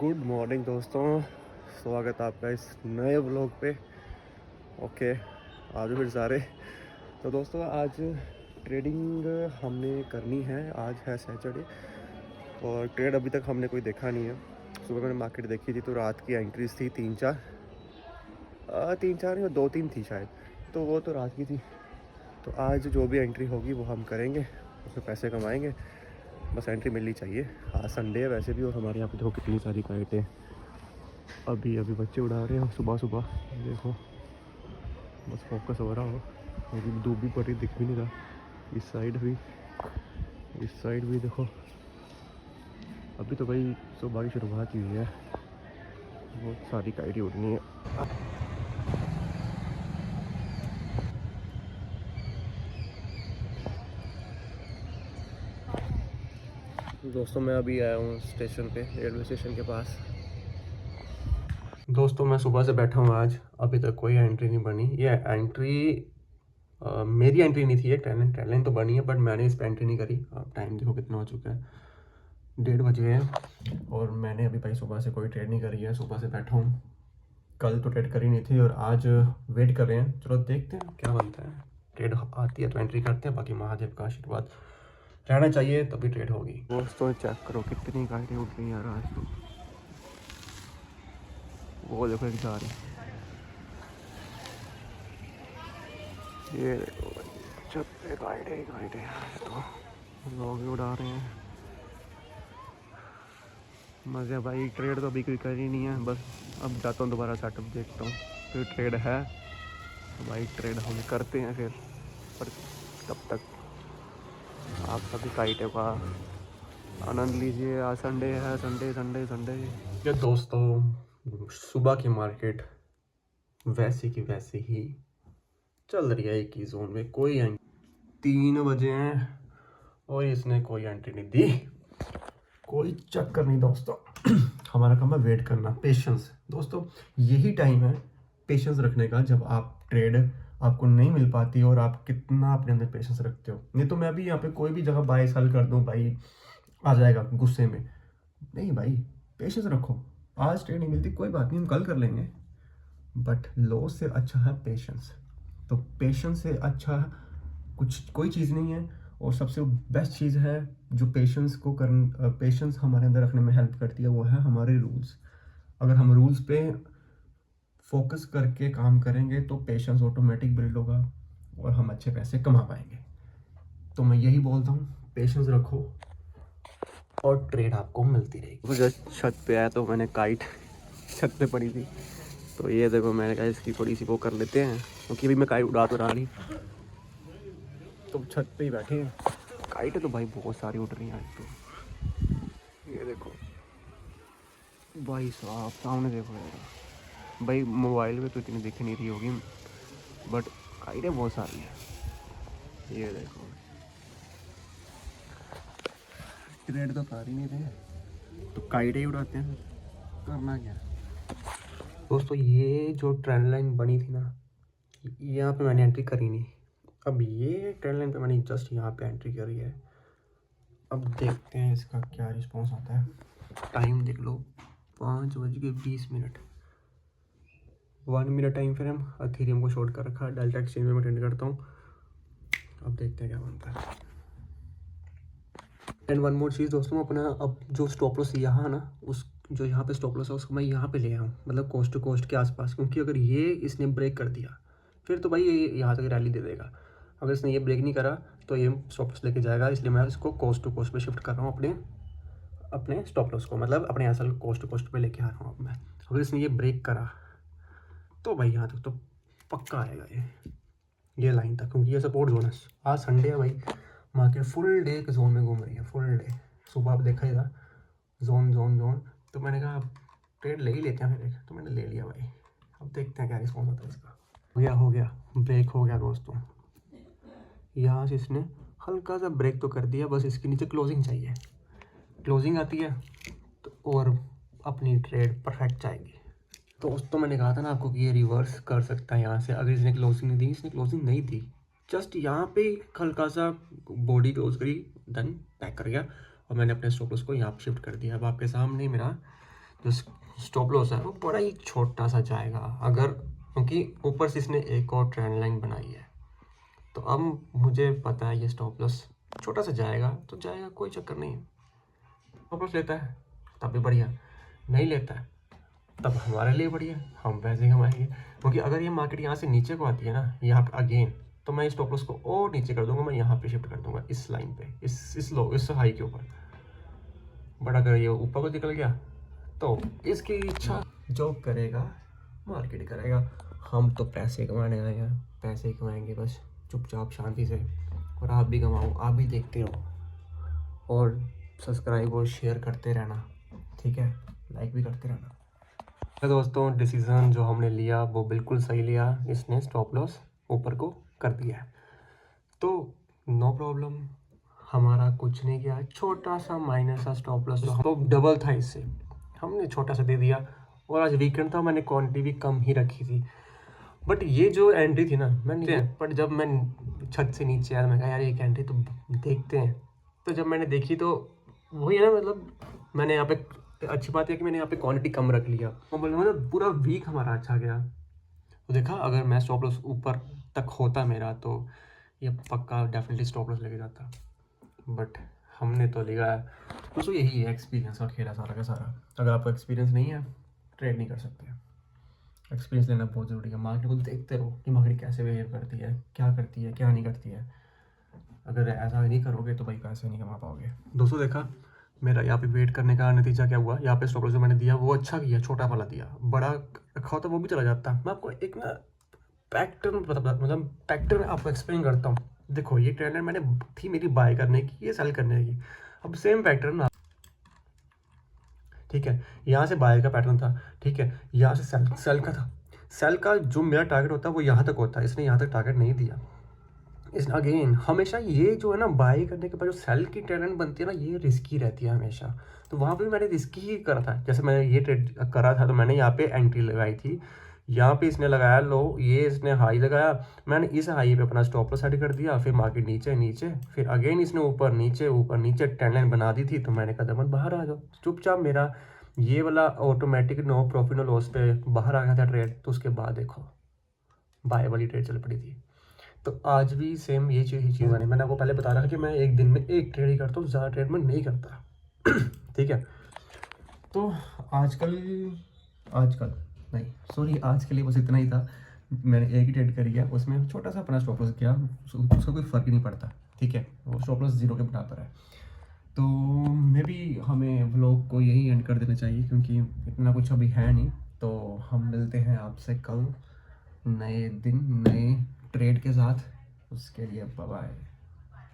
Good morning दोस्तों, स्वागत है आपका इस नए व्लॉग पे। ओके, आज फिर सारे। तो दोस्तों आज ट्रेडिंग हमने करनी है। आज है सैटरडे और ट्रेड अभी तक हमने कोई देखा नहीं है। सुबह मैंने मार्केट देखी थी तो रात की एंट्रीज थी तीन चार या दो तीन थी शायद, तो वो तो रात की थी। तो आज जो भी एंट्री होगी वो हम करेंगे, उसमें पैसे कमाएंगे। बस एंट्री मिलनी चाहिए। आज संडे है वैसे भी, और हमारे यहाँ पे देखो कितनी सारी काइटें अभी अभी बच्चे उड़ा रहे हैं सुबह सुबह। देखो बस फोकस हो रहा हो, अभी धूप भी पड़ रही, दिख भी नहीं रहा। इस साइड भी देखो। अभी तो भाई सुबह की शुरुआत ही हुई है, बहुत सारी काइटें उड़नी है। दोस्तों मैं अभी आया हूँ स्टेशन पे, रेलवे स्टेशन के पास। दोस्तों मैं सुबह से बैठा हूँ, आज अभी तक कोई एंट्री नहीं बनी। ये एंट्री मेरी एंट्री नहीं थी, ये टैलेंट तो बनी है, बट मैंने इस पर एंट्री नहीं करी। अब टाइम देखो कितना हो चुका है, 1:30 बज गए हैं और मैंने अभी भाई सुबह से कोई ट्रेड नहीं करी है। सुबह से बैठा हूँ, कल तो ट्रेड करी नहीं थी और आज वेट कर रहे हैं। चलो देखते हैं क्या बनता है। ट्रेड आती है तो एंट्री करते हैं, बाकी महादेव का आशीर्वाद रहना चाहिए तभी ट्रेड होगी। दोस्तों चेक करो कितनी गाड़ियाँ उठ रही हैं यार आज तो। वो देखो एक जा रही, ये देखो छत पे गाइडें तो लोग भी उड़ा रहे हैं। मज़े भाई। ट्रेड तो अभी कोई कर ही नहीं है, बस अब जाता हूँ दोबारा सेटअप देखता हूँ, फिर ट्रेड है तो भाई ट्रेड हम करते हैं फिर। पर तब तक आप सभी काइटों का आनंद लीजिए। आज संडे है, संडे। ये दोस्तों सुबह की मार्केट वैसे की वैसे ही चल रही है, एक ही जोन में। कोई 3 बजे हैं और इसने कोई एंट्री नहीं दी। कोई चक्कर नहीं दोस्तों। हमारा काम है वेट करना, पेशेंस। दोस्तों यही टाइम है पेशेंस रखने का, जब आप ट्रेड आपको नहीं मिल पाती और आप कितना अपने अंदर पेशेंस रखते हो। नहीं तो मैं भी यहाँ पे कोई भी जगह बाय सेल कर दूँ, भाई आ जाएगा गुस्से में। नहीं भाई, पेशेंस रखो। आज ट्रेड नहीं मिलती कोई बात नहीं, हम कल कर लेंगे, बट लॉस से अच्छा है पेशेंस। तो पेशेंस से अच्छा कुछ कोई चीज़ नहीं है। और सबसे बेस्ट चीज़ है जो पेशेंस हमारे अंदर रखने में हेल्प करती है, वो है हमारे रूल्स। अगर हम रूल्स पे फोकस करके काम करेंगे तो पेशेंस ऑटोमेटिक बिल्ड होगा और हम अच्छे पैसे कमा पाएंगे। तो मैं यही बोलता हूँ, पेशेंस रखो और ट्रेड आपको मिलती रहेगी। तो जस्ट छत पे आया तो मैंने काइट छत पे पड़ी थी, तो ये देखो मैंने कहा इसकी थोड़ी सी वो कर लेते हैं, क्योंकि अभी मैं काइट उड़ा तो रहा नहीं, तो छत पे ही बैठे हैं। काइटें तो भाई बहुत सारी उड़ रही हैं आज तो। ये देखो भाई साहब, सामने देखो यार। भाई मोबाइल में तो इतनी दिख नहीं रही होगी, बट काइटें बहुत सारी हैं। ये देखो, ट्रेड तो कर ही नहीं रहे तो काइटें ही उड़ाते हैं, करना क्या। दोस्तों ये जो ट्रेंड लाइन बनी थी ना, यहाँ पे मैंने एंट्री करी नहीं। अब ये ट्रेंड लाइन पे मैंने जस्ट यहाँ पे एंट्री करी है। अब देखते हैं इसका क्या रिस्पॉन्स आता है। टाइम देख लो, 5:20। 1 मिनट टाइम फ्रेम। अथेरियम को शॉर्ट कर रखा है, डेल्टा एक्सचेंज में मैं ट्रेड करता हूँ। अब देखते हैं क्या बनता है। एंड वन मोर चीज़ दोस्तों, अपना अब जो स्टॉप लॉस यहाँ ना, उस जो यहाँ पे स्टॉप लॉस है उसको मैं यहाँ पे ले आऊँ, मतलब कोस्ट टू कोस्ट के आसपास। क्योंकि अगर ये इसने ब्रेक कर दिया फिर तो भाई ये यहाँ तक रैली दे देगा। अगर इसने ये ब्रेक नहीं करा तो ये स्टॉप लॉस लेके जाएगा, इसलिए मैं इसको कोस्ट टू कोस्ट पे शिफ्ट कर रहा हूँ। अपने स्टॉप लॉस को, मतलब अपने असल कोस्ट टू कोस्ट पे लेके आ रहा हूँ अब मैं। अगर इसने ये ब्रेक करा तो भाई यहाँ तक तो पक्का आएगा ये लाइन तक, क्योंकि ये सपोर्ट जोन है। आज संडे है भाई, मार्केट फुल डे के जोन में घूम रही है, फुल डे। सुबह आप देखा ही था, जोन। तो मैंने कहा ट्रेड ले ही लेते हैं फिर एक, तो मैंने ले लिया भाई। अब देखते हैं क्या रिस्पॉन्स होता है इसका। हो गया ब्रेक हो गया दोस्तों। यहाँ से इसने हल्का सा ब्रेक तो कर दिया, बस इसके नीचे क्लोजिंग चाहिए। क्लोजिंग आती है तो और अपनी ट्रेड परफेक्ट जाएगी। दोस्तों मैंने कहा था ना आपको कि ये रिवर्स कर सकता है यहाँ से। अगर इसने क्लोजिंग नहीं दी, इसने क्लोजिंग नहीं दी, जस्ट यहाँ पे हल्का सा बॉडी क्लोज करी, देन पैक कर गया और मैंने अपने स्टॉप लॉस को यहाँ पे शिफ्ट कर दिया। अब आपके सामने मेरा जो स्टॉप लॉस है वो बड़ा ही छोटा सा जाएगा, अगर क्योंकि ऊपर से इसने एक और ट्रेंड लाइन बनाई है। तो अब मुझे पता है ये स्टॉप लॉस छोटा सा जाएगा तो जाएगा, कोई चक्कर नहीं है। स्टॉप लॉस लेता है तब भी बढ़िया, नहीं लेता है तब हमारे लिए बढ़िया, हम पैसे कमाएंगे। क्योंकि अगर ये मार्केट यहाँ से नीचे को आती है ना, यहाँ पे अगेन, तो मैं स्टॉप लॉस को और नीचे कर दूंगा, मैं यहाँ पे शिफ्ट कर दूंगा इस लाइन पे, इस हाई के ऊपर। बट अगर ये ऊपर को निकल गया तो इसकी इच्छा जो करेगा मार्केट करेगा। हम तो पैसे कमाने आए हैं, पैसे कमाएंगे बस चुपचाप शांति से। और आप भी कमाओ, आप भी देखते रहो और सब्सक्राइब और शेयर करते रहना, ठीक है, लाइक भी करते रहना। तो दोस्तों डिसीज़न जो हमने लिया वो बिल्कुल सही लिया, इसने स्टॉप लॉस ऊपर को कर दिया है तो नो प्रॉब्लम, हमारा कुछ नहीं किया। छोटा सा माइनर सा स्टॉप लॉस जो तो डबल था, इससे हमने छोटा सा दे दिया। और आज वीकेंड था, मैंने क्वांटिटी भी कम ही रखी थी। बट ये जो एंट्री थी ना, मैंने बट जब मैं छत से नीचे आया मैं कहा यार एक एंट्री तो देखते हैं। तो जब मैंने देखी तो वही है ना, मतलब मैंने यहाँ पे, अच्छी बात है कि मैंने यहाँ पे क्वांटिटी कम रख लिया, मतलब पूरा वीक हमारा अच्छा गया। तो देखा, अगर मैं स्टॉप लॉस ऊपर तक होता मेरा तो ये पक्का डेफिनेटली स्टॉप लॉस लेके जाता। बट हमने तो लिया है। दोस्तों यही है एक्सपीरियंस और खेला सारा का सारा। अगर आपको एक्सपीरियंस नहीं है ट्रेड नहीं कर सकते। एक्सपीरियंस लेना बहुत ज़रूरी है। मार्केट को देखते रहो कि मार्केट कैसे बिहेव करती है, क्या करती है, क्या नहीं करती है। अगर ऐसा नहीं करोगे तो भाई पैसे नहीं कमा पाओगे। दोस्तों देखा मेरा यहाँ पे वेट करने का नतीजा क्या हुआ। यहाँ पे स्टॉप लॉस जो मैंने दिया वो अच्छा किया, छोटा वाला दिया, बड़ा रखा होता वो भी चला जाता। मैं आपको एक ना पैटर्न मतलब पैटर्न आपको एक्सप्लेन करता हूँ। देखो ये ट्रेंड मैंने थी मेरी बाय करने की, ये सेल करने की। अब सेम पैटर्न, ठीक है, यहाँ से बाय का पैटर्न था, ठीक है, यहाँ से सेल का था। सेल का जो मेरा टारगेट होता है वो यहाँ तक होता है, इसने यहाँ तक टारगेट नहीं दिया। इस अगेन हमेशा ये जो है ना बाय करने के बाद जो सेल की ट्रेंड बनती है ना, ये रिस्की रहती है हमेशा। तो वहाँ पे मैंने रिस्की ही करा था। जैसे मैंने ये ट्रेड करा था तो मैंने यहाँ पे एंट्री लगाई थी, यहाँ पे इसने लगाया लो, ये इसने हाई लगाया, मैंने इस हाई पे अपना स्टॉप लॉस सेट कर दिया। फिर मार्केट नीचे नीचे, फिर अगेन इसने ऊपर नीचे ट्रेंड लाइन बना दी थी। तो मैंने कहा दमन बाहर आ जाओ, चुपचाप मेरा ये वाला automatic no profit no loss पे बाहर आ गया था ट्रेड। तो उसके बाद देखो बाय वाली ट्रेड चल पड़ी थी। तो आज भी सेम ये चीज़ मैंने आपको पहले बता रहा कि मैं एक दिन में एक ट्रेड ही करता हूँ, ज़्यादा ट्रेड में नहीं करता। ठीक है, तो आजकल नहीं सॉरी, आज के लिए बस इतना ही था। मैंने एक ही ट्रेड करी है, उसमें छोटा सा अपना स्टॉप लॉस किया, उसका कोई फ़र्क ही नहीं पड़ता। ठीक है, वो स्टॉप लॉस 0 के बराबर है। तो मे बी हमें व्लॉग को यही एंड कर देना चाहिए क्योंकि इतना कुछ अभी है नहीं। तो हम मिलते हैं आपसे कल नए दिन नए ट्रेड के साथ। उसके लिए बाय बाय।